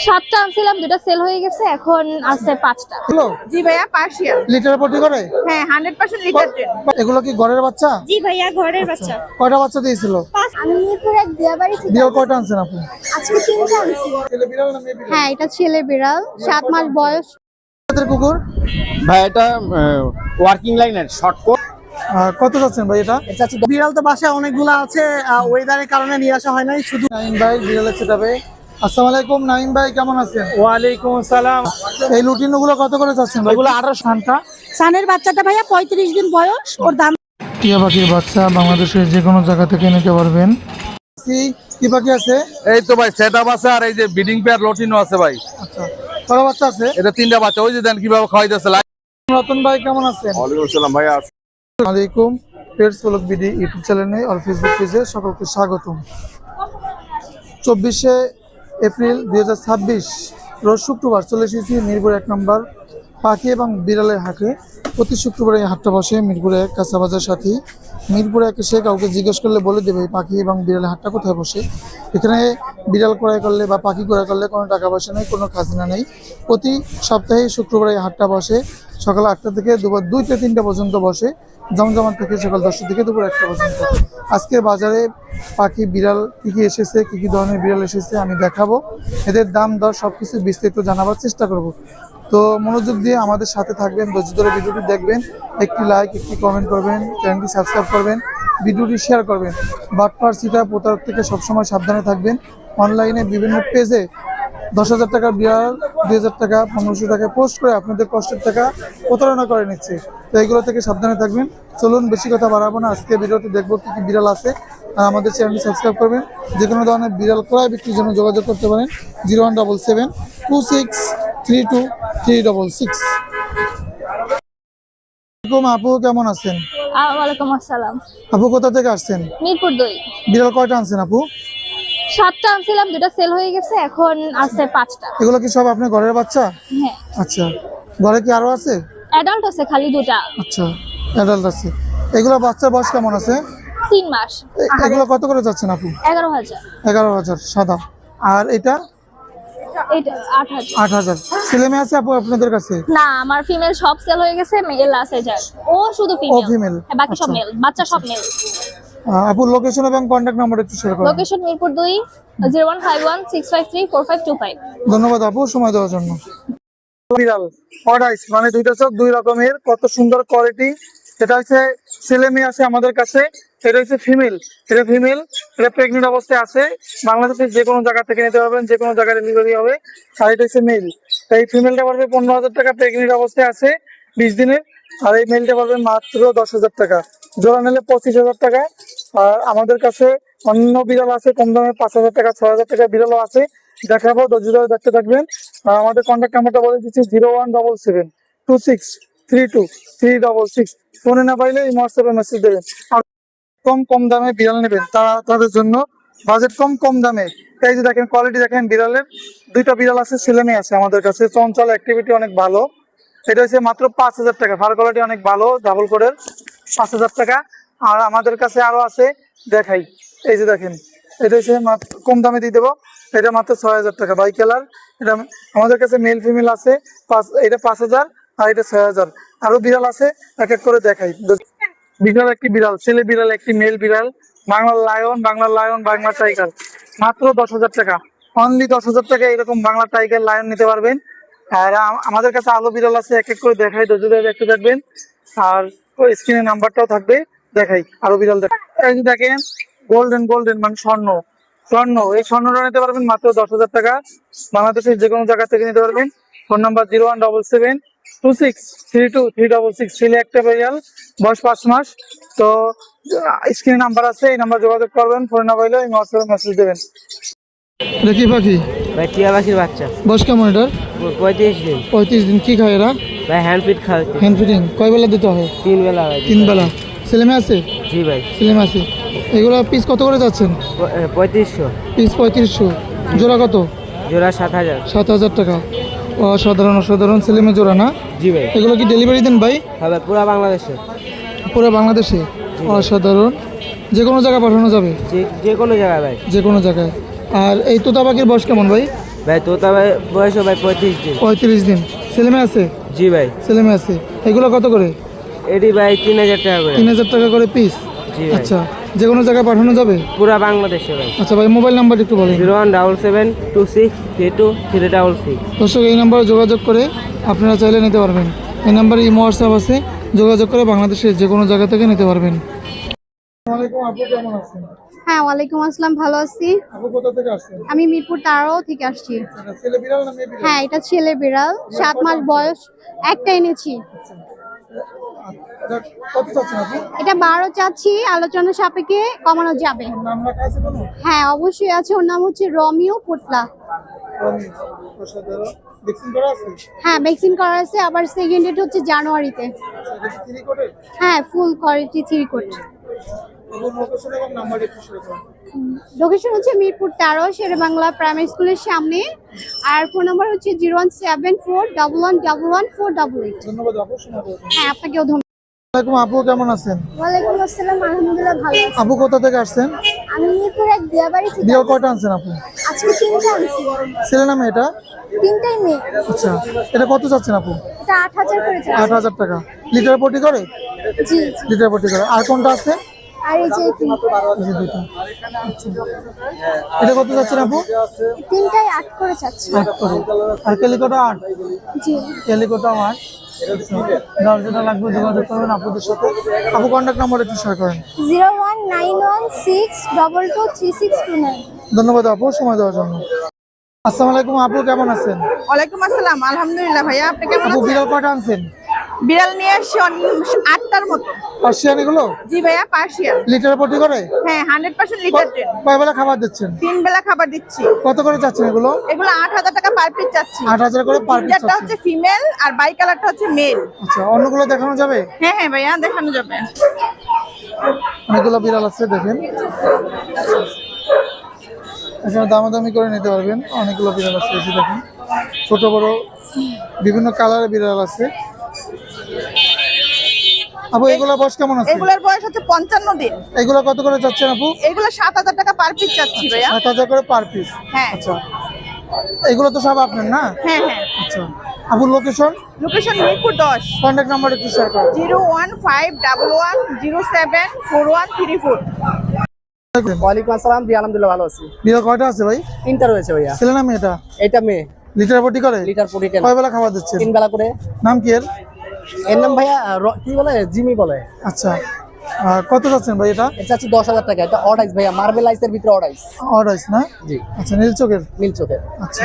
সাতটা আনছিলাম, দুটো সেল হয়ে গেছে, এখন আছে পাঁচটা। হ্যালো, জি ভাইয়া, পার্সিয়াল। লিটার প্রতি করে? হ্যাঁ, 100% লিটার ট্রেন। এগুলো কি ঘরের বাচ্চা? জি ভাইয়া, ঘরের বাচ্চা। কয়টা বাচ্চা দিয়েছিল? আমি মিরপুর এক দিয়াবাড়ি থেকে বিড়াল কয়টা আনছেন আপনি? আজকে তিনটা আনছি। ছেলে বিড়াল না মেয়ে বিড়াল? হ্যাঁ, এটা ছেলে বিড়াল, 7 মাস বয়স। আপনাদের কুকুর ভাই এটা ওয়ার্কিং লাইনের শর্টকাট। কত যাচ্ছেন ভাই এটা? বিড়াল তো বাসায় অনেকগুলো আছে, ওয়েদারের কারণে নিয়ে আসা হয় নাই শুধু। নাইম ভাই বিড়ালের সেটাবে। আসসালামু আলাইকুম নাইম ভাই, কেমন আছেন? ওয়ালাইকুম আসসালাম। এই লুটিনো গুলো কত করে যাচ্ছেন ভাই? এগুলো 1800 সানের বাচ্চাটা ভাইয়া 35 দিন বয়স, ওর দাম। টিয়া পাখির বাচ্চা বাংলাদেশের যে কোনো জায়গা থেকে নিতে পারবেন। কি পাখি আছে? এই তো ভাই সেটআপ আছে, আর এই যে বিডিং পেয়ার লটিনো আছে ভাই। আচ্ছা, কয়টা বাচ্চা আছে? এটা 3টা বাচ্চা, ওই যে দেন কিভাবে খাওয়াইতেছে। রতন ভাই কেমন আছেন? ওয়ালাইকুম আসসালাম ভাই। আসসালামু আলাইকুম। পেটস ব্লগ বিডি ইউটিউব চ্যানেলে আর ফেসবুক পেজে সকলকে স্বাগতম। 24শে এপ্রিল 2026 রোজ শুক্রবার চলে এসেছি মিরপুর 1 নম্বর পাখি এবং বিড়ালের হাটে। প্রতি শুক্রবার এই হাটটা বসে মিরপুর 1 কাঁচাবাজার সাথে। মিরপুর 1 এসে কাউকে জিজ্ঞেস করলে বলে দেবে পাখি এবং বিড়ালের হাটটা কোথায় বসে। এখানে বিড়াল ক্রয় করলে বা পাখি ক্রয় করলে কোনো টাকা পয়সা নেই, কোনো খাজনা নেই। প্রতি সপ্তাহে শুক্রবার এই হাটটা বসে সকাল 8টা থেকে দুপুর 2টা 3টা পর্যন্ত বসে। জমজমাট থেকে সকাল 10টা থেকে দুপুর 1টা পর্যন্ত। আজকে বাজারে পাখি বিড়াল কী এসেছে, কী ধরনের বিড়াল এসেছে আমি দেখাবো। এদের দাম দর সব কিছু বিস্তারিত জানাবার চেষ্টা করব। তো মনোযোগ দিয়ে আমাদের সাথে থাকবেন, ধৈর্য ধরে ভিডিওটি দেখবেন, একটি লাইক একটি কমেন্ট করবেন, চ্যানেলটি সাবস্ক্রাইব করবেন, ভিডিওটি শেয়ার করবেন। বাটপার সিটা প্রতারক থেকে সবসময় সাবধানে থাকবেন। অনলাইনে বিভিন্ন পেজে 10,000 টাকার বিড়াল 2,000 টাকা 1500 টাকা পোস্ট করে আপনাদের কষ্টের টাকা প্রতারণা করে নিচ্ছে। তো এগুলো থেকে সাবধানে থাকবেন। চলুন বেশি কথা বাড়াবো না, আজকে ভিডিওতে দেখবো কী কী বিড়াল আছে। আর আমাদের চ্যানেলটি সাবস্ক্রাইব করবেন। যে কোনো ধরনের বিড়াল ক্রয় বিক্রির জন্য যোগাযোগ করতে পারেন 0177263236। আপু কেমন আছেন? ওয়ালাইকুম আসসালাম। আপু কোথা থেকে আসছেন? মিরপুর 2। বিড়াল কয়টা আনছেন আপু? 7টা আনছিলাম, দুটো সেল হয়ে গেছে, এখন আছে পাঁচটা। এগুলো কি সব আপনার ঘরের বাচ্চা? হ্যাঁ, আচ্ছা, ঘরে কি আরো আছে? অ্যাডাল্ট আছে খালি দুটা। আচ্ছা, অ্যাডাল্ট আছে। এগুলো বাচ্চার বয়স কেমন আছে? 3 মাস। এগুলো কত করে যাচ্ছেন আপু? 11,000। 11,000 সাদা। আর এটা এটা 8,000। 8,000। ছেলে মেয়ে আছে আপু আপনাদের কাছে? না, আমার ফিমেল সব সেল হয়ে গেছে, মেল আছে যার, ও শুধু ফিমেল। ফিমেল। বাকি সব আচ্ছা। মেল, বাচ্চা সব মেল। আপু লোকেশন এবং কন্ট্যাক্ট নাম্বার একটু শেয়ার করুন। লোকেশন মিরপুর 2, 0151653452। ধন্যবাদ আপু সময় দেওয়ার জন্য। বিড়াল অর্ডাইস মানে দুইটা চোখ দুই রকমের, কত সুন্দর কোয়ালিটি। এটা হচ্ছে ছেলে মেয়ে আছে আমাদের কাছে। এটা হচ্ছে ফিমেল, এটা ফিমেল, এটা প্রেগনেন্ট অবস্থায় আছে। বাংলাদেশের যে কোনো জায়গা থেকে নিতে পারবেন, যে কোনো জায়গায় ডেলিভারি হবে। আর এটা হচ্ছে মেল। এই ফিমেলটা পড়বে 15,000 টাকা, প্রেগনেন্ট অবস্থায় আছে 20 দিনের। আর এই মেলটা পড়বে মাত্র 10,000 টাকা। জোড়া নিলে 25,000 টাকা। আর আমাদের কাছে অন্য বিড়াল আছে কম দামে 5,000 টাকা 6,000 টাকা বিড়ালও আছে, দেখাবো। ধৈর্য ধরে দেখতে থাকবেন। আর আমাদের কন্ট্যাক্ট নাম্বারটা বলে দিচ্ছি 0177263366। ফোনে না পাইলে এই হোয়াটসঅ্যাপে মেসেজ দেবেন। আর কম দামে বিড়াল নেবেন তাদের জন্য, বাজেট কম দামে। এই যে দেখেন কোয়ালিটি দেখেন বিড়ালের। দুইটা বিড়াল আছে, ছেলে মেয়ে আছে আমাদের কাছে। চঞ্চল, অ্যাক্টিভিটি অনেক ভালো। এটা হচ্ছে মাত্র 5,000 টাকা। ফার কোয়ালিটি অনেক ভালো, ডাবল কোডের, 5,000 টাকা। আর আমাদের কাছে আরো আছে, দেখাই। এই যে দেখেন, এটা হচ্ছে কম দামে দিয়ে দেবো। এটা মাত্র 6,000 টাকা, বাই কালার। এটা আমাদের কাছে মেল ফিমেল আছে। এটা 5,000 আর এটা 6,000। আরো বিড়াল আছে, এক এক করে দেখাই। বিড়াল একটি বিড়াল, ছেলে বিড়াল একটি, মেল বিড়াল, বাংলা লায়ন, বাংলা টাইগার, মাত্র 10,000 টাকা। অনলি 10,000 টাকা এরকম বাংলা টাইগার লায়ন নিতে পারবেন। আর আমাদের কাছে আলো বিড়াল আছে, এক এক করে দেখাই, ধৈর্য ধরে দেখতে থাকবেন। আর স্ক্রিনে নাম্বারটাও থাকবে, দেখাই আরো বিড়াল। এই যে দেখেন গোল্ডেন মানে স্বর্ণ, এই স্বর্ণটা নিতে পারবেন মাত্র 10,000 টাকা। বাংলাদেশের যে কোনো জায়গা থেকে নিতে পারবেন। Phone number 0177263236। ছেলে একটা বিড়াল, বয়স 5 মাস। তো স্ক্রিনে নাম্বার আছে, এই নাম্বার যোগাযোগ করবেন। ফোন না পাইলে এই হোয়াটসঅ্যাপে মেসেজ দেবেন। এটা কি পাখি? ভাই টিয়া পাখির বাচ্চা। বয়স কেমন এটার? 35 দিন। 35 দিন। কি খায় এরা? ভাই হ্যান্ড ফিড খাওয়া হ্যান্ড ফিডিং কয় বেলা দিতে হয়? 3 বেলা ভাই। 3 বেলা। ছেলে মেয়ে আছে? জি ভাই। ছেলে মেয়ে আছে। এগুলো পিস কত করে যাচ্ছেন? 3500। পিস 3500। জোড়া কত? জোড়া 7,000। 7,000 টাকা। অসাধারণ ছেলে মেয়ে জোড়া না? জি ভাই। এগুলো কি ডেলিভারি দেন ভাই? হ্যাঁ ভাই, পুরো বাংলাদেশে। পুরো বাংলাদেশে? অসাধারণ। যে কোনো জায়গায় পাঠানো যাবে? যে কোনো জায়গায় ভাই। যে কোনো জায়গায়। আর এই তোতা পাখির বয়স কেমন ভাই? ভাই তোতা ভাই বয়স ভাই 35 দিন। 35 দিন। ছেলে মেয়ে আছে? জি ভাই। ছেলে মেয়ে আছে। এগুলো কত করে? এটি ভাই 3000 টাকা করে। 3000 টাকা করে পিস। জি ভাই। আচ্ছা, যে কোনো জায়গায় পাঠানো যাবে? পুরা বাংলাদেশে ভাই। আচ্ছা ভাই, মোবাইল নাম্বার একটু বলেন। 01772632366। দর্শক, এই নাম্বারে যোগাযোগ করে আপনারা চাইলে নিতে পারবেন। এই নাম্বারে ইমো হোয়াটসঅ্যাপ আছে, যোগাযোগ করে বাংলাদেশের যে কোনো জায়গা থেকে নিতে পারবেন। আসসালামু আলাইকুম, আপু কেমন আছেন? হ্যাঁ, ওয়ালাইকুম আসসালাম, ভালো আছি। আপু কোথা থেকে আসছেন? আমি মিরপুর 13 থেকে আসছি। এটা ছেলে বিড়াল না মেয়ে বিড়াল? হ্যাঁ, এটা ছেলে বিড়াল, 7 মাস বয়স, একটা এনেছি। এটা কত চাচ্ছেন আপু? এটা 12 চাচ্ছি, আলোচনা সাপেক্ষে কমানো যাবে। নাম রাখা আছে কোনো? হ্যাঁ, অবশ্যই আছে। ওর নাম হচ্ছে রমিও পোটলা। ভ্যাকসিন করা আছে? হ্যাঁ, ভ্যাকসিন করা আছে, আবার সেকেন্ড ডেট হচ্ছে জানুয়ারিতে। আচ্ছা, এটা কি 3 কোটের? হ্যাঁ, ফুল কোয়ালিটি 3 কোট। এবং লোকেশন এবং নাম্বার একটু শেয়ার করুন। লোকেশন হচ্ছে মিরপুর 13 শেরে বাংলা প্রাইমারি স্কুলের সামনে। আর ফোন নাম্বার হচ্ছে 01741111488। ধন্যবাদ আপু, সময় দেওয়ার জন্য। হ্যাঁ, আপনাকেও ধন্যবাদ। আসসালামু আলাইকুম, আপু কেমন আছেন? ওয়ালাইকুম আসসালাম, আলহামদুলিল্লাহ ভালো আছি। আপু কোথা থেকে আসছেন? আমি মিরপুর এক দিয়াবাড়ি থেকে বিড়াল কয়টা আনছেন আপু? আজকে 3টা আনছি। ছেলে নামে এটা? 3টাই মেয়ে। আচ্ছা, এটা কত চাচ্ছেন আপু? এটা 8000 করে চাচ্ছি। 8000 টাকা। লিটার পটি করে? জি। লিটার পটি করে। আর কোনটা আছে? আর এই যে এই যে দুটো। আচ্ছা। এটা কত চাচ্ছেন আপু? 3টাই 8 করে চাচ্ছি। 8 করে। আর ক্যালিকোটা 8? জি। ক্যালিকোটা 8। যার যেটা লাগবে যোগাযোগ করবেন আপুদের সাথে। আপু কন্ট্যাক্ট নাম্বার একটু শেয়ার করেন। 01916223629। ধন্যবাদ আপু, সময় দেওয়ার জন্য। আসসালামু আলাইকুম, আপু কেমন আছেন? ওয়ালাইকুম আসসালাম, আলহামদুলিল্লাহ ভাইয়া, আপনি কেমন আপু আছেন? বিড়াল কয়টা আনছেন? বিড়াল নিয়ে আসছি 8টার মতো। পার্সিয়ান এগুলো? জি ভাইয়া, পার্সিয়াল। লিটার পটি করে? হ্যাঁ, 100% লিটার ট্রেন। কয় বেলা খাবার দিচ্ছেন? 3 বেলা খাবার দিচ্ছি। কত করে চাচ্ছেন এগুলো? এগুলো 8000 টাকা পার পিস চাচ্ছি। 8000 করে পার পিস জিঞ্জারটা চাচ্ছেন। হচ্ছে ফিমেল আর বাই কালারটা হচ্ছে মেল। আচ্ছা, অন্যগুলো দেখানো যাবে? হ্যাঁ হ্যাঁ ভাইয়া, দেখানো যাবে। অনেকগুলো বিড়াল আছে, দেখেন। এখানে দামাদামি করে নিতে পারবেন। অনেকগুলো বিড়াল আছে, এই যে দেখেন, ছোট বড় বিভিন্ন কালারের বিড়াল আছে। আপু এগুলো বয়স কেমন আছে? এগুলোর বয়স হচ্ছে 55 দিন। এগুলো কত করে চাচ্ছেন আপু? এগুলো 7000 টাকা পার পিস চাচ্ছি ভাইয়া। 7000 করে পার পিস। হ্যাঁ আচ্ছা, এগুলো তো সব আপনার না? হ্যাঁ হ্যাঁ। আচ্ছা, আপু location, location Mirpur 10। Contact number একটু শেয়ার করুন। 01511074134। ওয়ালাইকুম আসসালাম, জি আলহামদুলিল্লাহ ভালো আছি। বিড়াল কয়টা আছে ভাই? 3টা রয়েছে ভাইয়া। ছেলে না মেয়ে এটা? এটা মেয়ে। লিটার পটি করে? লিটার পটি কেন? কয় বেলা খাবার দিচ্ছেন? 3 বেলা করে। নাম কি এর? এর নাম ভাইয়া কি বলে, জিমি বলে। আচ্ছা, কত যাচ্ছেন ভাই এটা? এটা হচ্ছে 10000 টাকা। এটা অড আইস ভাইয়া, মার্বেল আইসের ভিতরে অড আইস। অর্ডাইস না? জি। আচ্ছা, নীল চোখের? নীল চোখের। আচ্ছা,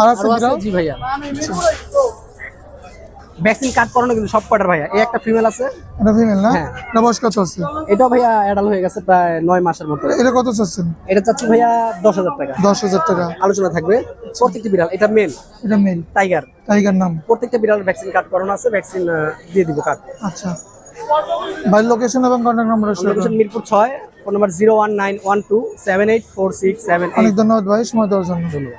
আর আছে আরো আছে, বিড়াল? জি ভাইয়া। ভ্যাকসিন কাট করানো কিন্তু সব কটার ভাইয়া। এই একটা ফিমেল আছে। এটা ফিমেল না? হ্যাঁ। এটা বয়স কত আছে? এটাও ভাইয়া অ্যাডাল্ট হয়ে গেছে প্রায় 9 মাসের মতো। এটা কত চাচ্ছেন? এটা চাচ্ছি ভাইয়া 10000 টাকা। 10000 টাকা। আলোচনা থাকবে। প্রত্যেকটি বিড়াল, এটা মেল এটা মেল। টাইগার। টাইগার নাম? প্রত্যেকটা বিড়ালের ভ্যাকসিন কাট করানো আছে, ভ্যাকসিন দিয়ে দিব কাট। আচ্ছা, ভাই লোকেশন এবং কন্ট্যাক্ট নাম্বার শেয়ার লোকেশন করুন। Mirpur 6, phone number 01912784678। অনেক ধন্যবাদ ভাই, সময় দেওয়ার জন্য।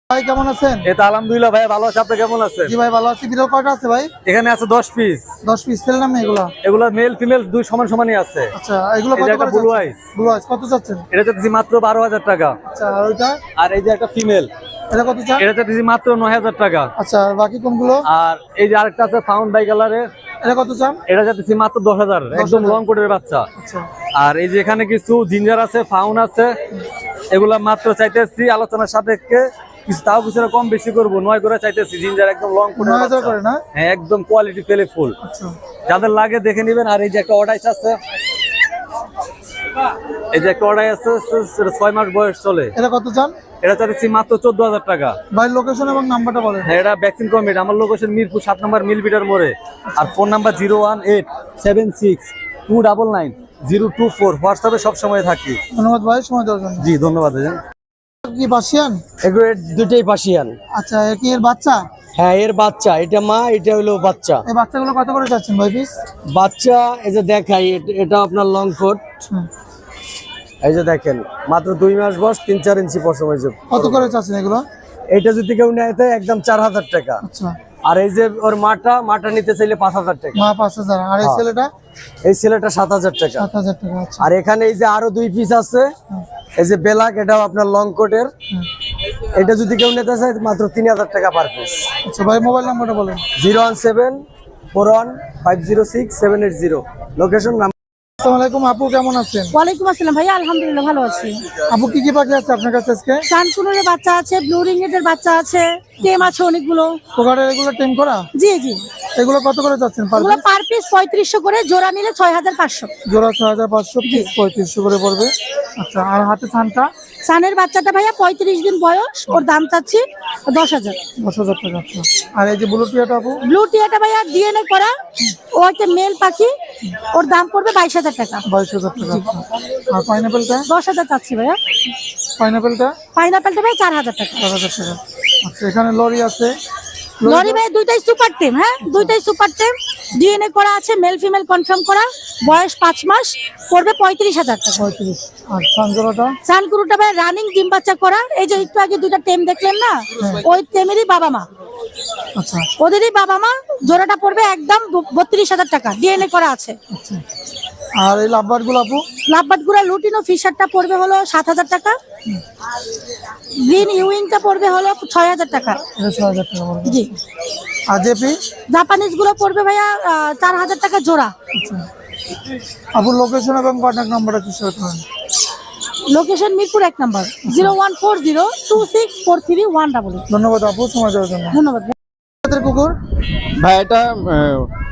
ভাই কেমন আছেন? এটা আলহামদুলিল্লাহ ভাই, ভালো আছে। আপনি কেমন আছেন? জি ভাই ভালো আছি। বিড়াল কয়টা আছে ভাই? এখানে আছে 10 পিস। 10 পিস। ছেলে নামে এগুলা? এগুলা মেল ফিমেল দুই সমান সমানই আছে। আচ্ছা, এগুলো এই কত যে একটা করে blue চাচ্ছেন? eyes। ব্লু আইস কত চাচ্ছেন? এটা চাচ্ছি মাত্র 12000 টাকা। আচ্ছা, আর ওইটা? আর এই যে একটা ফিমেল, এটা কত চান? এটা চাচ্ছি মাত্র 9000 টাকা। আচ্ছা, আর বাকি কোনগুলো? আর এই যে আরেকটা আছে ফাউন্ড বাই কালারের, এটা কত চান? এটা চাচ্ছি মাত্র 10000, একদম 10,000 লং কোটের বাচ্চা। আচ্ছা, আর এই যে এখানে কিছু জিঞ্জার আছে, ফাউন আছে, এগুলা মাত্র চাইতেছি আলোচনার সাপেক্ষে কিছু, তাও কিছুটা কম বেশি করবো, 9 করে চাইতেছি। জিঞ্জার একদম লং কোটের 9000 বাচ্চা। করে না? হ্যাঁ, একদম কোয়ালিটি পেলে ফুল। আচ্ছা, যাদের লাগে দেখে নেবেন। আর এই যে একটা অর্ডাইস আছে, এই যে একটা অর্ডাই আছে, 6 মাস বয়স চলে। এটা কত চান? এটা চাইছি মাত্র 14000 টাকা। ভাই লোকেশন এবং নাম্বারটা বলেন। হ্যাঁ, এটা ভ্যাকসিন কমিট। আমার লোকেশন মিরপুর 7 নম্বর মিলবিটার মোড়ে। আর ফোন নাম্বার 01876299024। হোয়াটসঅ্যাপে সব সময় থাকি। ধন্যবাদ ভাই, সময় দেওয়ার জন্য। জি ধন্যবাদ। কি পার্সিয়ান? এগুলো দুটোই পার্সিয়ান। আচ্ছা, এ কি এর বাচ্চা? হ্যাঁ, এর বাচ্চা। এটা মা, এটা হলো বাচ্চা। এই বাচ্চাগুলো কত করে চাচ্ছেন ভাই পিস? বাচ্চা এই যে দেখাই, এটা আপনার লং কোট। এই যে দেখেন, মাত্র 2 মাস বয়স, 3-4 ইঞ্চি পশম হয়েছে। কত করে চাচ্ছেন এগুলো? এটা যদি কেউ নেয় তো একদম 4000 টাকা। আচ্ছা, আর এই যে ওর মাটা নিতে চাইলে 5000 টাকা। মা 5000। আর এই ছেলেটা? এই ছেলেটা 7000 টাকা। 7000 টাকা। আচ্ছা, আর এখানে এই যে আরো 2 পিস আছে, এই যে বেলাক, এটাও আপনার লং কোটের। এটা যদি কেউ নিতে চায় মাত্র 3000 টাকা পার পিস। আচ্ছা ভাই, মোবাইল নাম্বারটা বলেন। 01741510780। লোকেশন নাম। আসসালামু আলাইকুম আপু, কেমন আছেন? ওয়ালাইকুম আসসালাম ভাইয়া, আলহামদুলিল্লাহ ভালো আছি। আপু কি কি পাখি আছে আপনার কাছে আজকে? সানকুলোরের বাচ্চা আছে, ব্লু রিংগেটের বাচ্চা আছে, টেম আছে অনেকগুলো। পোকাটের এগুলো টেম করা? জি জি, এগুলো কত করে যাচ্ছেন পার ওগুলো পিস? পার পিস 3500 করে, জোড়া নিলে 6500। জোড়া 6500, পিস 3500 করে পড়বে। আচ্ছা, আর হাতে থানটা? সানের বাচ্চাটা ভাইয়া 35 দিন বয়স, ওর দাম চাচ্ছি 10,000। 10,000 টাকা। আচ্ছা, আর এই যে ব্লু টিয়াটা আপু? ব্লু টিয়াটা ভাইয়া ডিএনএ করা, ও একটা মেল পাখি, ওর দাম পড়বে 22,000 টাকা। 22,000 টাকা। আর পাইনাপেলটা? 10,000 চাচ্ছি ভাইয়া। পাইনাপেলটা? পাইনাপেলটা ভাই 4,000 টাকা। 4,000 টাকা। আচ্ছা, এখানে লরি আছে। লরি ভাই দুইটাই সুপার টেম, হ্যাঁ দুইটাই সুপার টেম, ডিএনএ করা আছে, মেল ফিমেল কনফার্ম করা, বয়স 5 মাস, পড়বে 35,000 টাকা। 35। আর সানজোড়াটা? সানকুরুটা ভাই রানিং ডিম বাচ্চা করা, এই যে একটু আগে দুইটা টেম দেখলেন না, ওই টেমেরই বাবা মা, আচ্ছা ওদেরই বাবা মা। জোড়াটা পড়বে একদম 32,000 টাকা, ডিএনএ করা আছে। আচ্ছা। আর এই লাভবার্ড গুলো আপু? লাভবার্ড গুলা লুটিনো ফিশারটা পড়বে হলো 7,000 টাকা, গ্রিন ইউইংটা পড়বে হলো 6,000 টাকা। এটা 6,000 টাকা পড়বে। জি। আর জেপি? জাপানিজ গুলো পড়বে ভাইয়া 4,000 টাকা জোড়া। আচ্ছা আপু, লোকেশন এবং কন্ট্যাক্ট নাম্বারটা কি শেয়ার করেন? লোকেশন মিরপুর 1 নম্বর, 01402643100। ধন্যবাদ আপু সময় দেওয়ার জন্য। ধন্যবাদ। জাতের কুকুর? ভাই এটা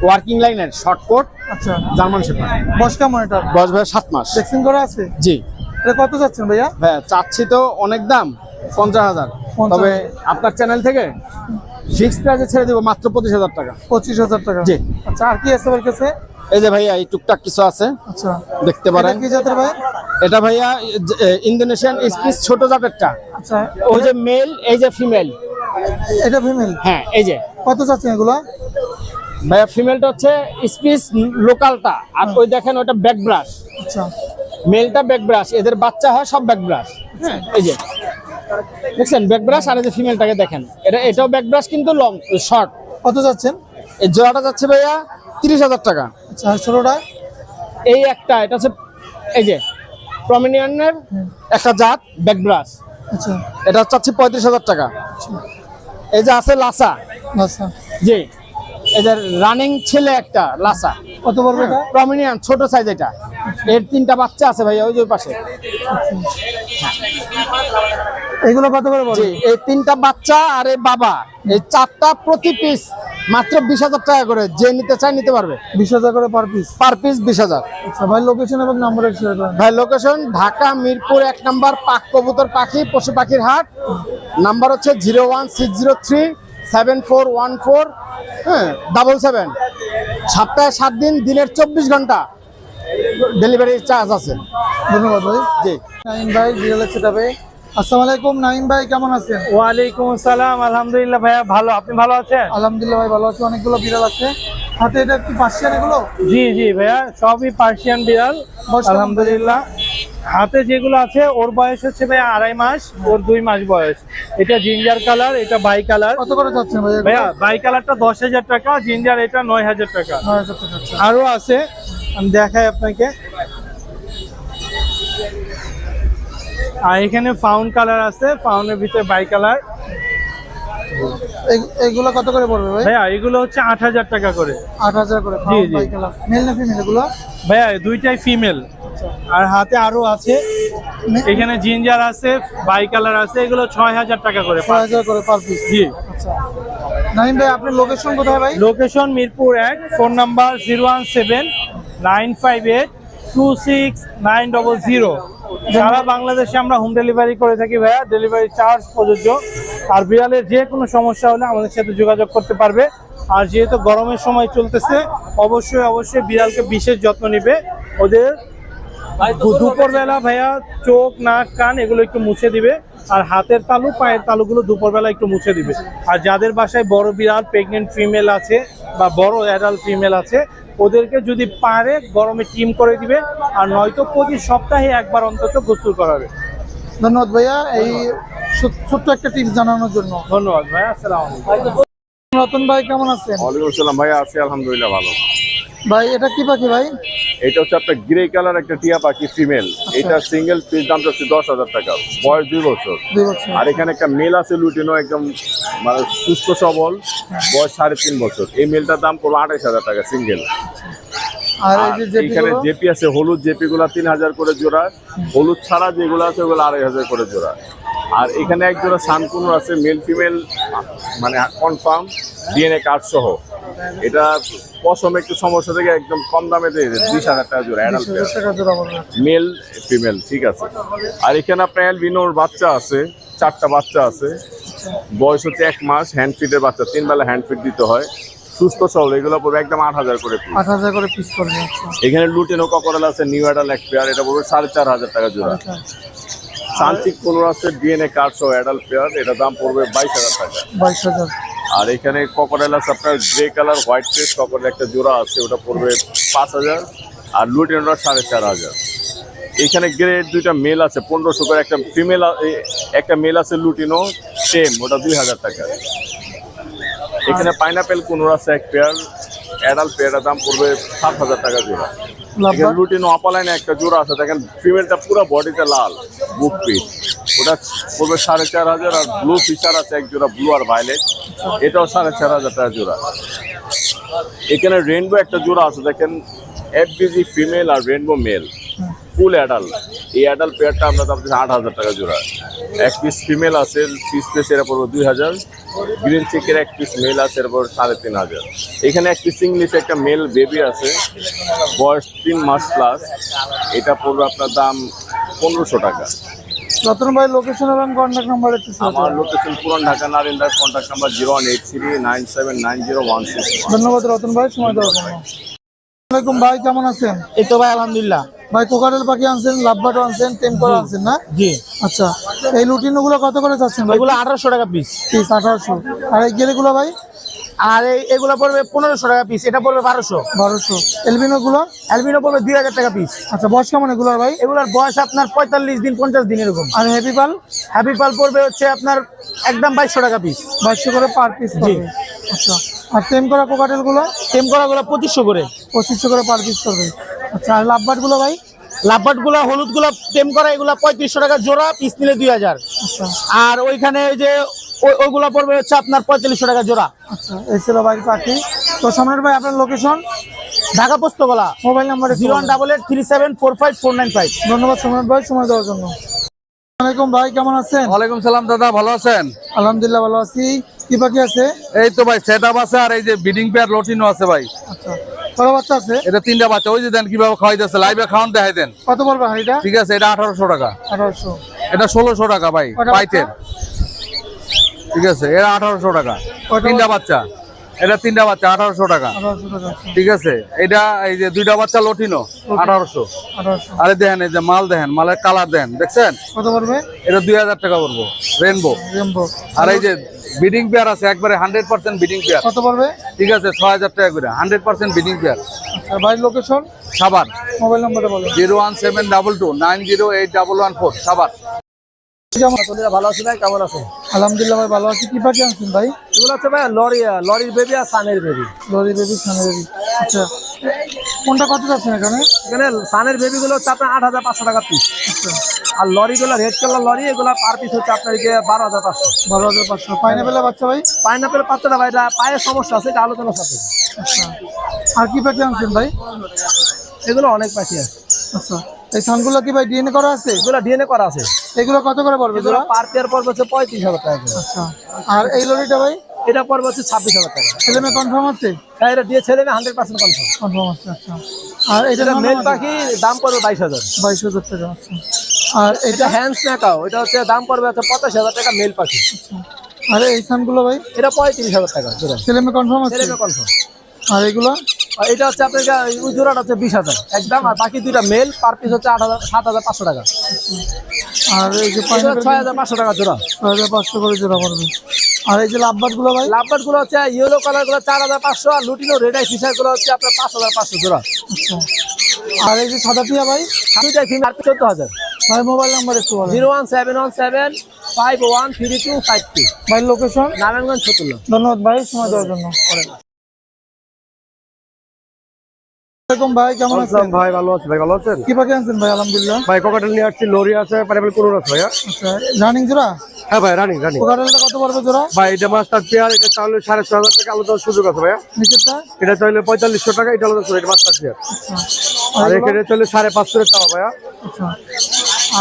ওয়ার্কিং লাইনের শর্ট কোট আচ্ছা, জার্মান শেফার্ড। বয়স কেমন এটা? বয়স ভাই 7 মাস। ভ্যাকসিন করা আছে? জি এটা কত যাচ্ছেন ভাইয়া? ভাই চাচ্ছি তো অনেক দাম, 50,000, 50,000 তবে আপনার চ্যানেল থেকে ফিক্সড প্রাইসে ছেড়ে দেবো মাত্র 25,000 টাকা। 25,000 টাকা। জি। আচ্ছা, আর কি আছে আপনার কাছে? এই যে ভাইয়া এই টুকটাক কিছু আছে, আচ্ছা, দেখতে পারেন। এটা কি জাতের ভাই? এটা ভাইয়া ইন্দোনেশিয়ান স্পিচ, ছোট জাতেরটা। আচ্ছা, ওই যে মেল, এই যে ফিমেল। এটা ফিমেল? হ্যাঁ এই যে। কত যাচ্ছেন এগুলো? ভাইয়া ফিমেলটা হচ্ছে স্পিচ লোকালটা, আর ওই দেখেন ওটা ব্যাক ব্রাশ, আচ্ছা, মেলটা ব্যাক ব্রাশ, এদের বাচ্চা হয় সব ব্যাক ব্রাশ। হ্যাঁ এই যে দেখছেন ব্যাক ব্রাশ, আর এই যে ফিমেলটাকে দেখেন, এটাও ব্যাক ব্রাশ কিন্তু লং শর্ট। কত যাচ্ছেন? এই জোড়াটা যাচ্ছে ভাইয়া 30,000 টাকা। আচ্ছা, আর ছোটটা? এই একটা, এটা হচ্ছে এই যে প্রমিনিয়ানের একটা জাত ব্যাক ব্রাশ, আচ্ছা, এটা চাচ্ছি 35,000 টাকা। এই যে আছে লাসা, আচ্ছা, জি এই যে রানিং ছেলে একটা লাসা, কত পড়বে এটা? প্রমিনিয়ান ছোট সাইজ, এটা এর 3টা বাচ্চা আছে ভাইয়া ওই যে ওই পাশে। এগুলো কত করে পড়বে? জি এই 3টা বাচ্চা আর এই বাবা, এই 4টা প্রতি পিস মাত্র 20,000 টাকা করে, যে নিতে চায় নিতে পারবে। 20,000 করে পার পিস? Per piece 20,000। আচ্ছা ভাই, লোকেশন এবং নাম্বার শেয়ার করেন। ভাই লোকেশন ঢাকা মিরপুর 1 নম্বর, পাক কবুতর পাখি পশু পাখির হাট। নাম্বার হচ্ছে 016037414 সপ্তাহে 7 দিন, দিনের 24 ঘন্টা ডেলিভারি চার্জ আছে। ধন্যবাদ ভাই। জি। নাইম ভাই বিড়ালের সেটাবে। আসসালামু আলাইকুম নাইম ভাই, কেমন আছেন? ওয়ালাইকুম আসসালাম, আলহামদুলিল্লাহ ভাইয়া ভালো, আপনি ভালো আছেন? আলহামদুলিল্লাহ ভাই ভালো আছি। অনেকগুলো বিড়াল আছে হাতে। এটা কি পার্সিয়ান এগুলো? জি জি ভাইয়া, সবই পার্সিয়ান বিড়াল বয়স কেমন? আলহামদুলিল্লাহ। হাতে যেগুলো আছে ওর বয়স হচ্ছে ভাইয়া 2.5 মাস, ওর 2 মাস বয়স। এটা জিঞ্জার কালার, এটা বাই কালার। কত করে যাচ্ছেন ভাই? ভাইয়া বাই কালারটা 10,000 টাকা, জিঞ্জার এটা 9,000 টাকা। 9,000 টাকা। আচ্ছা, আরো আছে, আমি দেখাই আপনাকে। আর এখানে ফাউন্ড কালার আছে, ফাউন্ডের ভিতরে বাই কালার। এগুলো কত করে পড়বে ভাই? ভাইয়া এগুলো হচ্ছে 8,000 টাকা করে। 8,000 করে। জি, জি। মেল না ফিমেল এগুলো? ভাইয়া দুইটাই ফিমেল। আর হাতে আরো আছে, এখানে জিঞ্জার আছে, বাই কালার আছে, এগুলো 6,000 টাকা করে। 6,000 করে পার পিস। জি। আচ্ছা নাইম ভাই, আপনার লোকেশন কোথায় ভাই? Location Mirpur 1, phone number 017-958-26900। সারা বাংলাদেশে আমরা হোম ডেলিভারি করে থাকি ভাইয়া, ডেলিভারি চার্জ প্রযোজ্য। আর বিড়ালের যে কোনো সমস্যা হলে আমাদের সাথে যোগাযোগ করতে পারবে। আর যেহেতু গরমের সময় চলতেছে, অবশ্যই অবশ্যই বিড়ালকে বিশেষ যত্ন নিবে। ওদের দুপুরবেলা ভাইয়া চোখ, নাক, কান এগুলো একটু মুছে দিবে, আর হাতের তালু, পায়ের তালুগুলো দুপুরবেলা একটু মুছে দিবে। আর যাদের বাসায় বড় বিড়াল, প্রেগনেন্ট ফিমেল আছে বা বড় অ্যাডাল্ট ফিমেল আছে, ওদেরকে যদি পারে গরমে টিম করে দিবে, আর নয়তো প্রতি সপ্তাহে একবার অন্তত গোসল করাবে। ধন্যবাদ ভাইয়া এই ছোট্ট একটা টিপস জানানোর জন্য। ধন্যবাদ ভাইয়া, আসসালামু আলাইকুম। রতন ভাই কেমন আছেন? ওয়ালাইকুম আসসালাম ভাইয়া, আছি আলহামদুলিল্লাহ ভালো। ভাই এটা কি পাখি ভাই? এটা হচ্ছে আপনার গ্রে কালার একটা টিয়া পাখি ফিমেল। এটা সিঙ্গেল পিস দাম হচ্ছে 10,000 টাকা, বয়স 2 বছর। 2 বছর। আর এখানে একটা মেল আছে লুটিনো, একদম মানে সুস্থ সবল, বয়স 3.5 বছর। এই মেলটার দাম পড়লো 28,000 টাকা সিঙ্গেল। আর এই যে এখানে জেপি আছে, হলুদ জেপি গুলা 3000 করে জোড়া, হলুদ ছাড়া যেগুলো আছে ওগুলো 2500 করে জোড়া। আর এখানে এক জোড়া সানকুনুর আছে, মেল ফিমেল মানে কনফার্ম, ডিএনএ কার্ড সহ। এটা পশম একটু সমস্যা থেকে একদম কম দামে দিয়ে 20,000 টাকা জোড়া, অ্যাডাল্ট মেল ফিমেল, ঠিক আছে। আর এখানে আপনার অ্যালবিনোর বাচ্চা আছে, 4টা বাচ্চা আছে, বয়স হচ্ছে 1 মাস, হ্যান্ড ফিটের বাচ্চা, 3 বেলা হ্যান্ড ফিট দিতে হয়, সুস্থ সবল। এগুলো পড়বে একদম 8,000 করে পিস। 8,000 করে পিস করবে। এখানে লুটিনো ককরেল আছে, নিউ অ্যাডাল এক পেয়ার, এটা পড়বে 4,500 টাকা জোড়া। সানচিক কোনোর আছে ডিএনএ কার্ড সহ অ্যাডাল্ট পেয়ার, এটা দাম পড়বে 22,000 টাকা। 22,000। আর এখানে ককরেল আছে আপনার grey colour white face cockerel একটা জোড়া আছে, ওটা পড়বে 5,000। আর লুটিনোটা 4,500। এখানে গ্রে 2টা মেল আছে 1500 করে, একটা ফিমেল একটা মেল আছে লুটিনো সেম, ওটা 2,000 টাকা। এখানে পাইনাপেল কোনোর আছে এক পেয়ার, অ্যাডাল্ট পেয়ারের দাম পড়বে 7,000 টাকা জোড়া। এখানে লুটিনো অপালাইনে একটা জোড়া আছে, দেখেন ফিমেলটা পুরো বডিতে লাল, বুক পিট, ওটা পড়বে 4,500। আর ব্লু ফিচার আছে এক জোড়া, ব্লু আর ভায়োলেট, এটাও 4,500 টাকা জোড়া। এখানে রেনবো একটা জোড়া আছে, দেখেন এফবিজি ফিমেল আর রেনবো মেল, ফুল অ্যাডাল্ট। এই অ্যাডাল্ট পেয়ারটা আমরা দাম দিচ্ছি 8,000 টাকা জোড়া। এক পিস ফিমেল আছে, পিস এরা পড়বে 2,000। গ্রিন চেকের এক পিস মেল আছে, এর পর 3,500। এখানে এক পিস ইংলিশ একটা মেল বেবি আছে, বয়স 3 মাস প্লাস, এটা পড়বে আপনার দাম 1,500 টাকা। রতন ভাই লোকেশন এবং কন্ট্যাক্ট নাম্বার একটু শেয়ার আমার করুন। লোকেশন পুরান ঢাকা নারিন্দার, কন্ট্যাক্ট নাম্বার 01839790160। ধন্যবাদ রতন ভাই সময় দেওয়ার জন্য। আসসালামু আলাইকুম ভাই, কেমন আছেন? এই তো ভাই আলহামদুলিল্লাহ। ভাই কোকারেল পাখি আনছেন, লাভবার্ড আনছেন, টেম্পার আনছেন না? জি। আচ্ছা, এই লুটিনো গুলো কত করে চাচ্ছেন ভাই? এগুলো 1800 টাকা পিস। পিস 1800। আর এই গেলেগুলো ভাই? আর এগুলো পড়বে 1500 টাকা পিস, এটা পড়বে 1200। 1200। এলবিনো গুলো? অ্যালবিনো পড়বে 2000 টাকা পিস। আচ্ছা, বয়স কেমন এগুলোর ভাই? এগুলোর বয়স আপনার 45 দিন 50 দিন এরকম। আর হ্যাপি পাল? হ্যাপি পাল পড়বে হচ্ছে আপনার একদম 2200 টাকা পিস। 2200 করে পার পিস পড়বে। আচ্ছা, আর টেম করা কোকাটেল গুলো? টেম করা গুলো 2500 করে। 2500 করে পার পিস পড়বে। আচ্ছা, আর লাভবার্ড গুলো ভাই? লাভবার্ড গুলা হলুদ গুলা টেম করা, এগুলা 3500 টাকা জোড়া, পিস নিলে 2000। আচ্ছা। আর ওইখানে ওই যে ওইগুলা পড়বে হচ্ছে আপনার 4500 টাকা জোড়া। আচ্ছা, এই ছিল ভাই পাখি। তো সম্রাট ভাই আপনার location? Dhaka Postogola, mobile number 01883745495। ধন্যবাদ সম্রাট ভাই সময় দেওয়ার জন্য। আসসালামু আলাইকুম ভাই, কেমন আছেন? ওয়ালাইকুম সালাম দাদা, ভালো আছেন? আলহামদুলিল্লাহ ভালো আছি। কি পাখি আছে? এই তো ভাই সেটআপ আছে, আর এই যে বিডিং পেয়ার লটিনো আছে ভাই। আচ্ছা, কত বাচ্চা আছে? এটা 3টা বাচ্চা, ওই যে দেন কিভাবে খাওয়াইতেছে, লাইভে খাওয়ান দেখাই দেন। কত পড়বে হাঁড়িটা? ঠিক আছে, এটা 1800 টাকা। 1800। এটা 1600 টাকা ভাই কয়টা পাইতের। ঠিক আছে, এটা 1800 টাকা। কয়টা 3টা বাচ্চা, এটা 3টা বাচ্চা 1800 টাকা। 1800 টাকা। ঠিক আছে, এটা এই যে 2টা বাচ্চা লটিনো 1800। 1800। আরে দেখেন, এই যে মাল দেখেন, মালের কালার দেখেন, দেখছেন? কত পড়বে? এটা 2000 টাকা পড়বো, রেনবো। রেমবো। আর এই যে বিডিং পেয়ার আছে, একবারে 100% বিডিং পেয়ার। কত পড়বে? ঠিক আছে, 6000 টাকা করে, 100% বিডিং পেয়ার। আচ্ছা, ভাই লোকেশন? সাবার। মোবাইল নাম্বারটা বলেন। 01722290811 সাবার। ভালো আছে ভাই, কেমন আছেন? আলহামদুলিল্লাহ ভাই ভালো আছি। কি পাখি আনছেন ভাই? এগুলো হচ্ছে ভাই লরির বেবি আর সানের বেবি। লরি বেবি, সানের বেবি। আচ্ছা, কোনটা কত যাচ্ছেন এখানে? এখানে সানের বেবি গুলো হচ্ছে আপনার 8500 টাকা পিস। আচ্ছা, আর লরি গুলো রেড কালার লরি, এগুলো পার পিস হচ্ছে আপনার 12500। 12500। পাইনাপেলের বাচ্চা ভাই? পাইনাপেল পাত্রটা ভাই, এটা পায়ের সমস্যা আছে, এটা আলোচনার সাথে। আচ্ছা, আর কি পাখি আনছেন ভাই? এগুলো অনেক পাখি আছে। আচ্ছা, এই সানগুলো কি ভাই ডিএনএ করা আছে? এগুলো ডিএনএ করা আছে। এগুলো কত করে পড়বে এগুলো জোড়া? পার পেয়ার পড়বে হচ্ছে 35000 টাকা করে। আচ্ছা, আর এই লরিটা ভাই? এটা পড়বে হচ্ছে 26000 টাকা। ছেলে মেয়ে কনফার্ম আছে? হ্যাঁ, এটা দিয়ে ছেলে 100% কনফার্ম। কনফার্ম আছে। আচ্ছা, আর এটা এটা মেল পাখি, দাম পড়বে 22000। 22000 টাকা। আচ্ছা, আর এটা এটা? হ্যান্ডস ম্যাকাও, এটা হচ্ছে দাম পড়বে হচ্ছে 85000 টাকা মেল পাখি। আর এই সানগুলো ভাই? এটা 35000 টাকা জোড়া। ছেলে মেয়ে কনফার্ম আছে? ছেলে কনফার্ম। আর এগুলো? আর এটা হচ্ছে আপনার ওই জোড়াটা হচ্ছে 20000 একদম, আর বাকি দুইটা মেল, পার পিস হচ্ছে 7500 টাকা। আর এই যে এটা পাইনাপেল? 6500 টাকা জোড়া। 6500 করে জোড়া পড়বে। আর এই যে লাভবার্ড গুলো ভাই? লাভবার্ড গুলো হচ্ছে ইয়েলো কালার গুলো 4500, আর লুটিনো রেড আই ফিশার গুলো হচ্ছে আপনার 5500 জোড়া। আচ্ছা, আর এই যে সাদা টিয়া ভাই? দুইটাই ফিমেল 14000। ভাই মোবাইল নাম্বার একটু বলেন। 01717513252। ভাই লোকেশন? নারায়ণগঞ্জ ফতুল্লা। ধন্যবাদ ভাই সময় দেওয়ার জন্য। আসসালামু আলাইকুম ভাই, কেমন আছেন? ভাই ভালো আছি ভাই, ভালো আছেন? কি পাখি আনছেন ভাই? আলহামদুলিল্লাহ। ভাই কোকাটেল নিয়ে আসছি, লরি আছে, পাইনাপেল কোন আছে ভাইয়া? আচ্ছা, রানিং জোড়া? হ্যাঁ ভাই, রানিং রানিং। কোকাটেলটা কত পড়বে জোড়া? ভাই এটা মাস্টার পেয়ার, এটা চাইলে 6,500 টাকা আলাদা সুযোগ আছে ভাইয়া। নিচেরটা? এটা চাইলে 4500 টাকা, এটা আলাদা সুযোগ, এটা মাস্টার পেয়ার। আচ্ছা, আর এখানে চাইলে 550 টাকা ভাইয়া। আচ্ছা,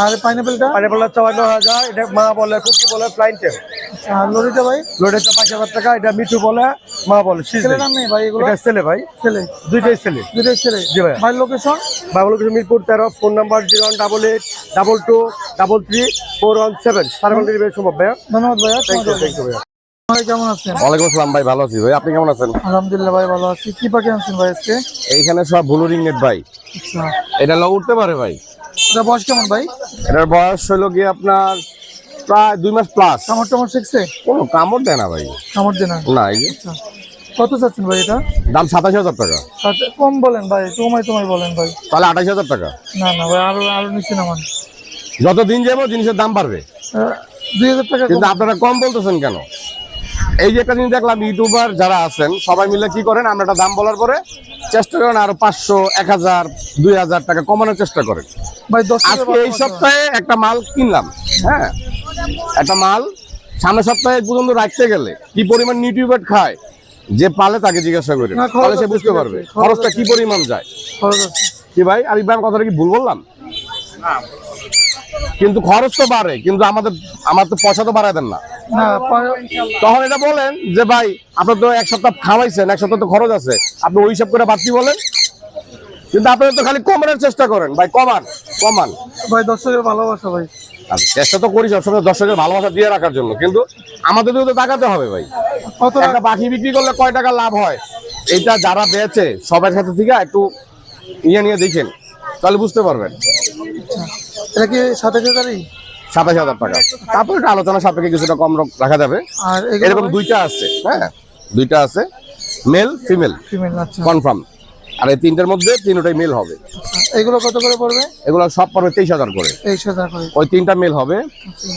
আর পাইনাপেলটা? পাইনাপেলটা 54,000, এটা মা বলে, কুকি বলে, ফ্লাইং টেম। আচ্ছা, আর লরিটা ভাই? লরিটা 5,000 টাকা, এটা মিঠু বলে, মা বলে। ছেলে নাম নেই ভাই এগুলো? এটা ছেলে ভাই, ছেলে? দুইটাই ছেলে। দুটোই ছেলে? জি ভাইয়া। ভাই লোকেশন? বাবুল কিছু মিরপুর 13, ফোন নাম্বার 01822233417। সারা বাংলাদেশে সম্ভব ভাইয়া। ধন্যবাদ ভাইয়া। থ্যাংক ইউ ভাইয়া। ভাই কেমন আছেন? ওয়ালাইকুম আসসালাম ভাই, ভালো আছি ভাই, আপনি কেমন আছেন? আলহামদুলিল্লাহ ভাই, ভালো আছি। কি পাখি আনছেন ভাই আজকে? এইখানে সব ব্লু রিংনেট ভাই, আচ্ছা, এটা লগ উঠতে পারে ভাই। এটা বয়স কেমন ভাই? এটার বয়স হলো গিয়ে আপনার প্রায় 2 মাস প্লাস। কামড় টামড় শিখছে? কোনো কামড় দেয় না ভাই, কামড় দেয় না? না। এই যে আচ্ছা, কত চাচ্ছেন ভাই এটা? দাম 27,000 টাকা। আচ্ছা, কম বলেন ভাই, তোমায় বলেন ভাই। তাহলে 28,000 টাকা। না না ভাই, আরো নিচে নামান। যত দিন যাবো জিনিসের দাম বাড়বে, 2000 টাকা কিন্তু কম। আপনারা কম বলতেছেন কেন? এই যে একটা জিনিস দেখলাম, ইউটিউবার যারা আছেন সবাই মিলে কি করেন, আমরা একটা দাম বলার পরে চেষ্টা করেন আরো 500, 1000, 2000 টাকা কমানোর চেষ্টা করেন। ভাই 10 টাকা আজকে এই সপ্তাহে একটা মাল কিনলাম, হ্যাঁ, একটা মাল সামনের সপ্তাহে পর্যন্ত রাখতে গেলে কি পরিমাণ নিউট্রিয়েন্ট খায়, যে পালে তাকে জিজ্ঞাসা করে, না, খরচ তাহলে সে আছে, বুঝতে ঠিক পারবে আছে, খরচটা কি পরিমাণ যায়। খরচ আছে। কি ভাই, আরিফ ভাই কথাটা কি ভুল বললাম? কিন্তু খরচ তো বাড়ে, কিন্তু আমার তো পয়সা তো বাড়ায় দেন না। না, তখন এটা বলেন যে ভাই আপনার তো 1 সপ্তাহ খাওয়াইছেন, 1 সপ্তাহ তো খরচ আছে, আপনি ওই হিসাব করে বাড়তি বলেন। কিন্তু আপনারা তো খালি কমানোর চেষ্টা করেন ভাই, কমান। ভাই দর্শকের ভালোবাসা ভাই। আর চেষ্টা তো করি সবসময় দর্শকের ভালোবাসা দিয়ে রাখার জন্য, কিন্তু আমাদের তো তাকাতে হবে ভাই। কত একটা পাখি বিক্রি করলে কয় টাকা লাভ হয়, এটা যারা বেচে সবার সাথে থেকে একটু নিয়ে দেখেন, তাহলে বুঝতে পারবেন। এটা কি 27,000-ই? 27,000 টাকা। তারপর একটা আলোচনা সাপেক্ষে কিছুটা কম রাখা যাবে। আর এরকম দুইটা আছে, হ্যাঁ, দুইটা আছে, মেল ফিমেল ফিমেল? আচ্ছা, কনফার্ম। আর এই তিনটার মধ্যে তিনটাই মেল হবে। এগুলো কত করে পড়বে? এগুলো সব পড়বে 23,000 করে। 23,000 করে? ওই তিনটা মেল হবে,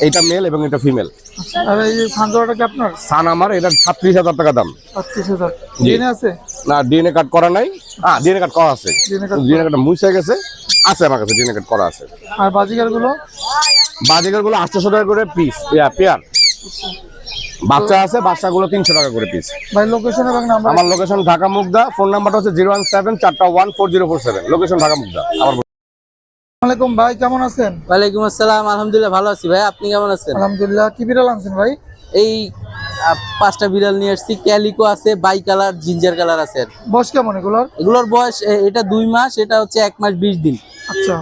এইটা মেল এবং এটা ফিমেল। আচ্ছা, আর এই যে সানজোড়াটা কি আপনার? সান আমার, এটা 36,000 টাকা দাম। 35,000? জি। ডিএনএ আছে? না, ডিএনএ কার্ড করা নাই। হ্যাঁ, ডিএনএ কার্ড করা আছে, DNA card ডিএনএ কার্ডটা মুছে গেছে, আছে আমার কাছে, ডিএনএ কার্ড করা আছে। আর বাজিগার গুলো? বাজিগার গুলো 800 টাকা করে পিস, পেয়ার। বাচ্চা আছে, বাচ্চাগুলো 300 টাকা করে পিস। ভাই লোকেশন এবং নাম্বার? আমার লোকেশন ঢাকা মুগদা, ফোন নাম্বারটা হচ্ছে 017-401-4047, লোকেশন ঢাকা মুগদা। আমার আসসালামাইকুম ভাই, কেমন আছেন? ওয়ালাইকুম আসসালাম, আলহামদুলিল্লাহ ভালো আছি ভাই, আপনি কেমন আছেন? আলহামদুলিল্লাহ। কি বিড়াল আনছেন ভাই? এই 5টা বিড়াল নিয়ে আসছি, ক্যালিকো আছে, বাই কালার, জিঞ্জার কালার আছে। বয়স কেমন এগুলোর? এগুলোর বয়স এটা 2 মাস, এটা হচ্ছে 1 মাস 20 দিন। আচ্ছা,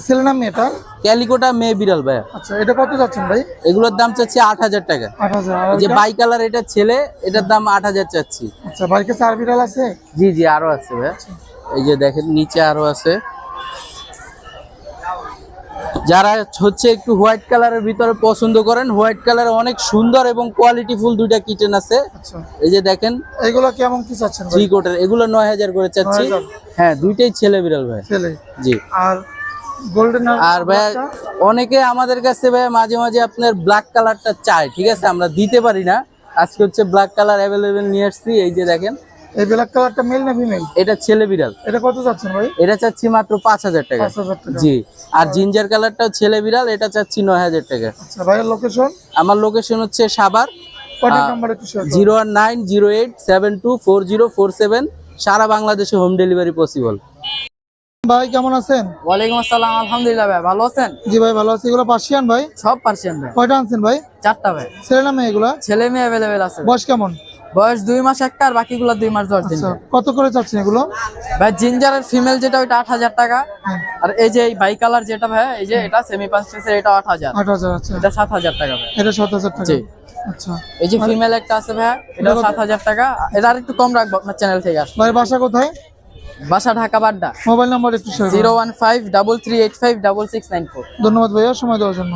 ছেলে নাম এটা? ক্যালিকোটা মেয়ে বিড়াল ভাইয়া। আচ্ছা, এটা কত যাচ্ছেন ভাই? এগুলোর দাম চাচ্ছি 8,000 টাকা। 8,000? আর যে এটা? বাই কালার এটা ছেলে, এটার দাম 8,000 চাচ্ছি। আচ্ছা, ভাইকে 4 বিড়াল আছে? জি জি, আরো আছে ভাইয়া, এই যে দেখেন নিচে আরো আছে। যারা হচ্ছে একটু হোয়াইট কালারের ভিতরে পছন্দ করেন, হোয়াইট কালার অনেক সুন্দর এবং কোয়ালিটি ফুল দুইটা কিটেন আছে। আচ্ছা, এই যে দেখেন এগুলো কেমন কি চাচ্ছেন ভাই? 3 কোটের, এগুলো 9,000 করে চাচ্ছি। 9,000? হ্যাঁ, দুইটাই ছেলে বিড়াল ভাই। ছেলে? জি। আর গোল্ডেন? আর ভাই অনেকে আমাদের কাছে ভাই মাঝে মাঝে আপনার ব্ল্যাক কালারটা চায়, ঠিক আছে, আমরা দিতে পারি না। আজকে হচ্ছে ব্ল্যাক কালার অ্যাভেলেবেল নিয়ে আসছি। এই যে দেখেন, এই ব্ল্যাক কালারটা মেল না ফিমেল? এটা ছেলে বিড়াল। এটা কত যাচ্ছেন ভাই? এটা চাচ্ছি মাত্র 5,000 টাকা। 5,000 টাকা? জি। আর জিঞ্জার কালারটাও ছেলে বিড়াল, এটা চাচ্ছি 9,000 টাকা। আচ্ছা, ভাইয়ের লোকেশন? আমার লোকেশন হচ্ছে সাভার, কন্টাক্ট নাম্বার একটু শেয়ার করুন। 01908724047। সারা বাংলাদেশে হোম ডেলিভারি পসিবল। ভাই কেমন আছেন? ওয়ালাইকুম আসসালাম, আলহামদুলিল্লাহ ভাই, ভালো আছেন? জি ভাই, ভালো আছি। এগুলো পার্সিয়ান ভাই? সব পার্সিয়ান ভাই। কয়টা আনছেন ভাই? 4টা ভাই। ছেলে না মেয়ে এগুলা? ছেলে মেয়ে অ্যাভেলেবেল আছে। বয়স কেমন? বয়স 2 মাস একটা, আর বাকিগুলো 2 মাস 10 দিন। আচ্ছা, কত করে চাচ্ছেন এগুলো? ভাই জিঞ্জারের ফিমেল যেটা ওইটা 8,000 টাকা। আর এই যে এই বাই কালার যেটা ভাই, এই যে এটা সেমি পাঁচ পিসের, এটা 8,000। 8,000? আচ্ছা, এটা 7,000 টাকা ভাই। এটা 7,000 টাকা? জি। আচ্ছা, এই যে ফিমেল একটা আছে ভাই, এটা 7,000 টাকা। এটা আর একটু কম রাখবো আপনার চ্যানেল থেকে আসলে। ভাই বাসা কোথায়? বাসা ঢাকা বাড্ডা। মোবাইল নাম্বার একটু শেয়ার করুন। 01533856694। ধন্যবাদ ভাইয়া সময় দেওয়ার জন্য।